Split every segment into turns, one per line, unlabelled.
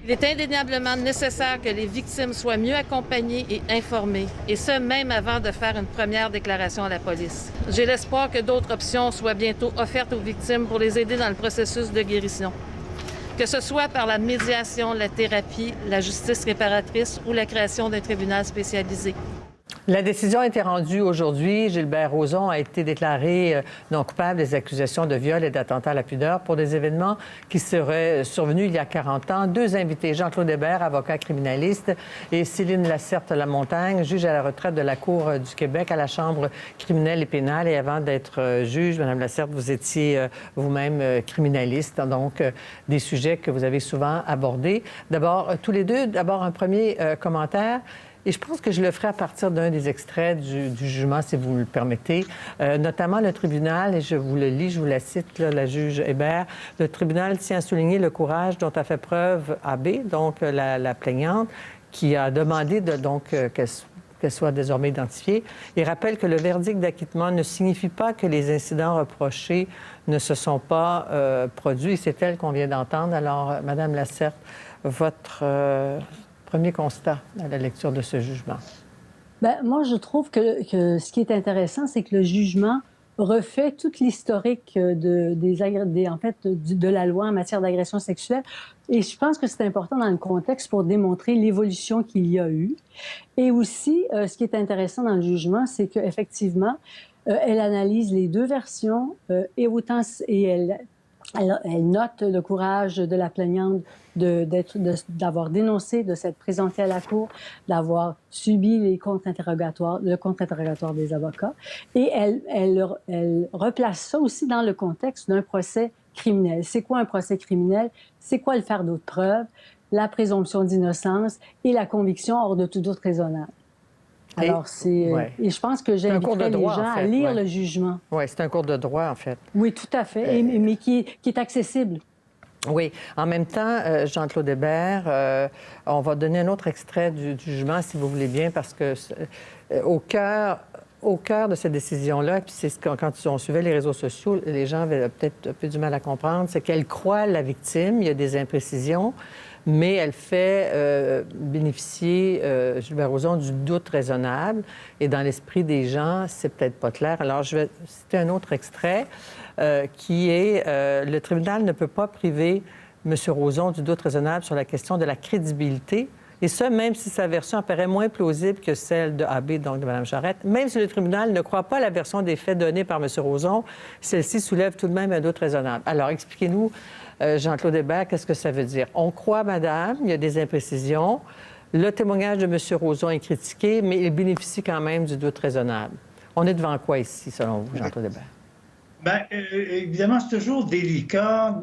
Il est indéniablement nécessaire que les victimes soient mieux accompagnées et informées, et ce, même avant de faire une première déclaration à la police. J'ai l'espoir que d'autres options soient bientôt offertes aux victimes pour les aider dans le processus de guérison. Que ce soit par la médiation, la thérapie, la justice réparatrice ou la création d'un tribunal spécialisé.
La décision a été rendue aujourd'hui. Gilbert Rozon a été déclaré non coupable des accusations de viol et d'attentat à la pudeur pour des événements qui seraient survenus il y a 40 ans. Deux invités, Jean-Claude Hébert, avocat criminaliste, et Céline Lacerte-Lamontagne, juge à la retraite de la Cour du Québec à la Chambre criminelle et pénale. Et avant d'être juge, Mme Lacerte, vous étiez vous-même criminaliste, donc des sujets que vous avez souvent abordés. D'abord, tous les deux, d'abord un premier commentaire. Et je pense que je le ferai à partir d'un des extraits du jugement, si vous me le permettez. Notamment le tribunal, et je vous le lis, je vous la cite, là, la juge Hébert. Le tribunal tient à souligner le courage dont a fait preuve AB, donc la plaignante, qui a demandé qu'elle soit désormais identifiée. Il rappelle que le verdict d'acquittement ne signifie pas que les incidents reprochés ne se sont pas produits. C'est elle qu'on vient d'entendre. Alors, Madame Lacerte, votre premier constat à la lecture de ce jugement?
Bien, moi, je trouve que ce qui est intéressant, c'est que le jugement refait toute l'historique de la loi en matière d'agression sexuelle. Et je pense que c'est important dans le contexte pour démontrer l'évolution qu'il y a eu. Et aussi, ce qui est intéressant dans le jugement, c'est qu'effectivement, elle analyse les deux versions elle note le courage de la plaignante d'avoir dénoncé, de s'être présentée à la cour, d'avoir subi le contre-interrogatoire des avocats. Et elle replace ça aussi dans le contexte d'un procès criminel. C'est quoi un procès criminel? C'est quoi le fardeau de preuve? La présomption d'innocence et la conviction hors de tout doute raisonnable. Alors, et je pense que j'inviterais les gens à lire le jugement.
Oui, c'est un cours de droit, en fait.
Oui, tout à fait, mais qui est accessible.
Oui. En même temps, Jean-Claude Hébert, on va donner un autre extrait du jugement, si vous voulez bien, parce que au cœur de cette décision-là, puis c'est quand on suivait les réseaux sociaux, les gens avaient peut-être un peu du mal à comprendre, c'est qu'elle croit la victime, il y a des imprécisions, mais elle fait bénéficier Gilbert Rozon du doute raisonnable. Et dans l'esprit des gens, c'est peut-être pas clair. Alors, je vais citer un autre extrait qui est le tribunal ne peut pas priver M. Rozon du doute raisonnable sur la question de la crédibilité. Et ça, même si sa version apparaît moins plausible que celle de AB, donc de Mme Charette, même si le tribunal ne croit pas à la version des faits donnés par M. Rozon, celle-ci soulève tout de même un doute raisonnable. Alors, expliquez-nous, Jean-Claude Hébert, qu'est-ce que ça veut dire? On croit, madame, il y a des imprécisions. Le témoignage de M. Rozon est critiqué, mais il bénéficie quand même du doute raisonnable. On est devant quoi ici, selon vous, Jean-Claude Hébert?
Bien, évidemment, c'est toujours délicat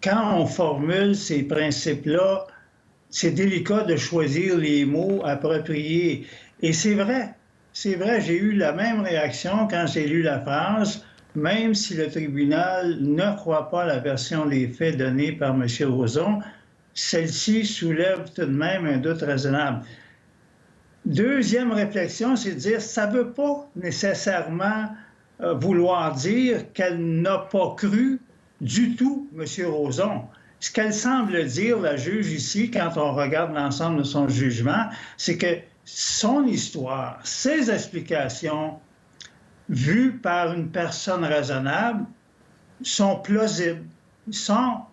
quand on formule ces principes-là. C'est délicat de choisir les mots appropriés. Et c'est vrai, j'ai eu la même réaction quand j'ai lu la phrase, même si le tribunal ne croit pas la version des faits donnés par M. Rozon, celle-ci soulève tout de même un doute raisonnable. Deuxième réflexion, c'est de dire, ça ne veut pas nécessairement vouloir dire qu'elle n'a pas cru du tout M. Rozon. Ce qu'elle semble dire, la juge ici, quand on regarde l'ensemble de son jugement, c'est que son histoire, ses explications, vues par une personne raisonnable, sont plausibles, sans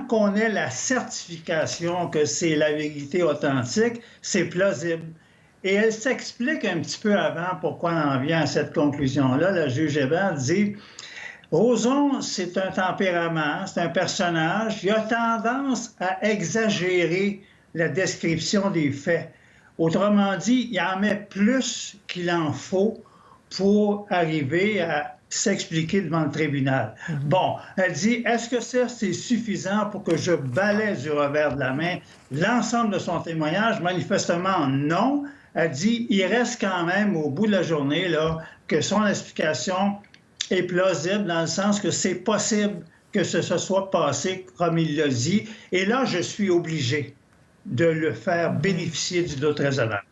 qu'on ait la certification que c'est la vérité authentique, c'est plausible. Et elle s'explique un petit peu avant pourquoi on en vient à cette conclusion-là. La juge Hébert dit... Rozon, c'est un tempérament, c'est un personnage. Il a tendance à exagérer la description des faits. Autrement dit, il en met plus qu'il en faut pour arriver à s'expliquer devant le tribunal. Bon, elle dit, est-ce que ça, c'est suffisant pour que je balaie du revers de la main l'ensemble de son témoignage? Manifestement, non. Elle dit, il reste quand même, au bout de la journée, là, que son explication est plausible dans le sens que c'est possible que ce se soit passé comme il l'a dit. Et là, je suis obligé de le faire bénéficier du doute raisonnable.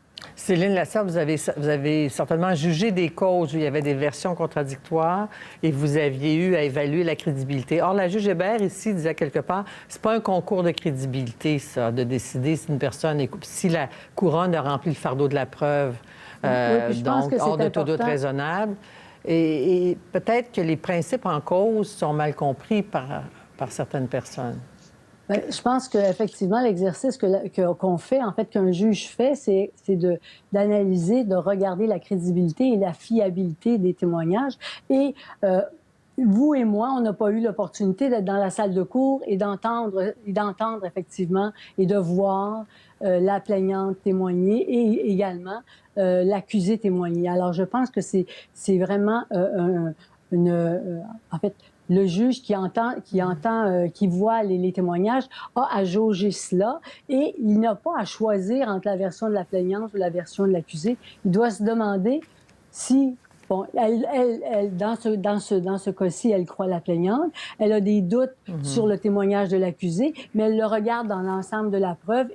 Céline Lasserre, vous avez certainement jugé des causes où il y avait des versions contradictoires et vous aviez eu à évaluer la crédibilité. Or, la juge Hébert, ici, disait quelque part, c'est pas un concours de crédibilité, ça, de décider si une personne est... si la couronne a rempli le fardeau de la preuve, donc hors de tout doute raisonnable. Et peut-être que les principes en cause sont mal compris par certaines personnes.
Bien, je pense qu'effectivement, l'exercice qu'on fait, en fait, qu'un juge fait, c'est d'analyser, de regarder la crédibilité et la fiabilité des témoignages. Et vous et moi, on n'a pas eu l'opportunité d'être dans la salle de cour et d'entendre effectivement et de voir la plaignante témoigner et également l'accusé témoigner. Alors, je pense que c'est vraiment en fait, le juge qui voit les témoignages a à jauger cela et il n'a pas à choisir entre la version de la plaignante ou la version de l'accusé. Il doit se demander si, bon, dans ce cas-ci, elle croit la plaignante, elle a des doutes sur le témoignage de l'accusé, mais elle le regarde dans l'ensemble de la preuve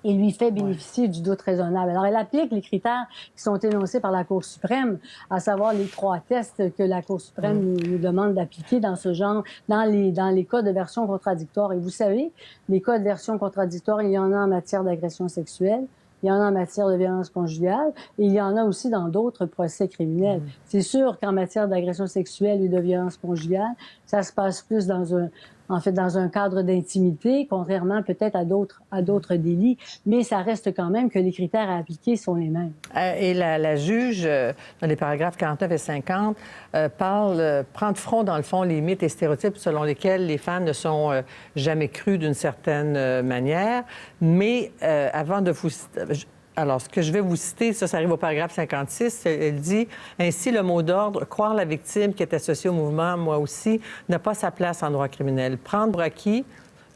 et lui fait bénéficier du doute raisonnable. Alors, elle applique les critères qui sont énoncés par la Cour suprême, à savoir les 3 tests que la Cour suprême nous demande d'appliquer dans ce genre, dans les cas de version contradictoire. Et vous savez, les cas de version contradictoire, il y en a en matière d'agression sexuelle, il y en a en matière de violence conjugale et il y en a aussi dans d'autres procès criminels. C'est sûr qu'en matière d'agression sexuelle et de violence conjugale, ça se passe plus dans un cadre d'intimité, contrairement peut-être à d'autres délits, mais ça reste quand même que les critères à appliquer sont les mêmes.
Et la juge, dans les paragraphes 49 et 50, prend de front, dans le fond, les mythes et stéréotypes selon lesquels les femmes ne sont jamais crues d'une certaine manière. Mais avant de vous... Alors, ce que je vais vous citer, ça arrive au paragraphe 56, elle dit « Ainsi, le mot d'ordre, croire la victime qui est associée au mouvement, moi aussi, n'a pas sa place en droit criminel. Prendre pour acquis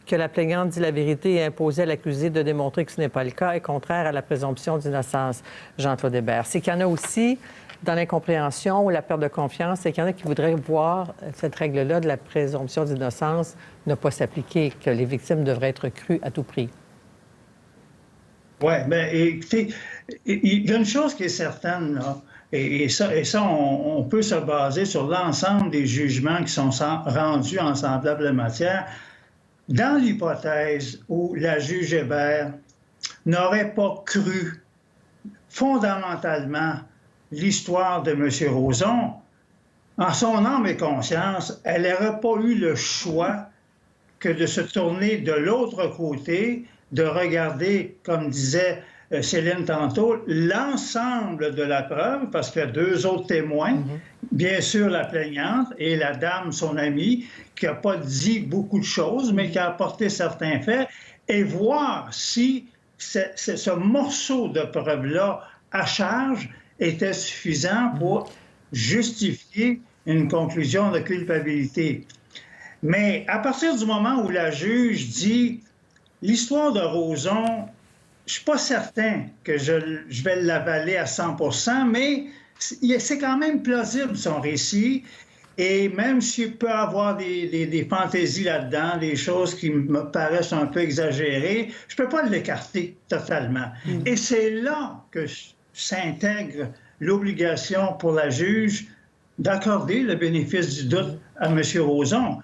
que la plaignante dit la vérité et imposer à l'accusé de démontrer que ce n'est pas le cas est contraire à la présomption d'innocence. » Jean-Claude Hébert. C'est qu'il y en a aussi, dans l'incompréhension ou la perte de confiance, c'est qu'il y en a qui voudraient voir cette règle-là de la présomption d'innocence ne pas s'appliquer, que les victimes devraient être crues à tout prix.
Oui, bien, écoutez, il y a une chose qui est certaine, là, et ça on peut se baser sur l'ensemble des jugements qui sont rendus en semblable matière. Dans l'hypothèse où la juge Hébert n'aurait pas cru fondamentalement l'histoire de M. Rozon, en son âme et conscience, elle n'aurait pas eu le choix que de se tourner de l'autre côté, de regarder, comme disait Céline tantôt, l'ensemble de la preuve, parce qu'il y a 2 autres témoins, bien sûr la plaignante et la dame, son amie, qui n'a pas dit beaucoup de choses, mais qui a apporté certains faits, et voir si ce morceau de preuve-là, à charge, était suffisant pour justifier une conclusion de culpabilité. Mais à partir du moment où la juge dit l'histoire de Rozon, je ne suis pas certain que je vais l'avaler à 100%, mais c'est quand même plausible son récit. Et même s'il peut y avoir des fantaisies là-dedans, des choses qui me paraissent un peu exagérées, je ne peux pas l'écarter totalement. Et c'est là que s'intègre l'obligation pour la juge d'accorder le bénéfice du doute à M. Rozon.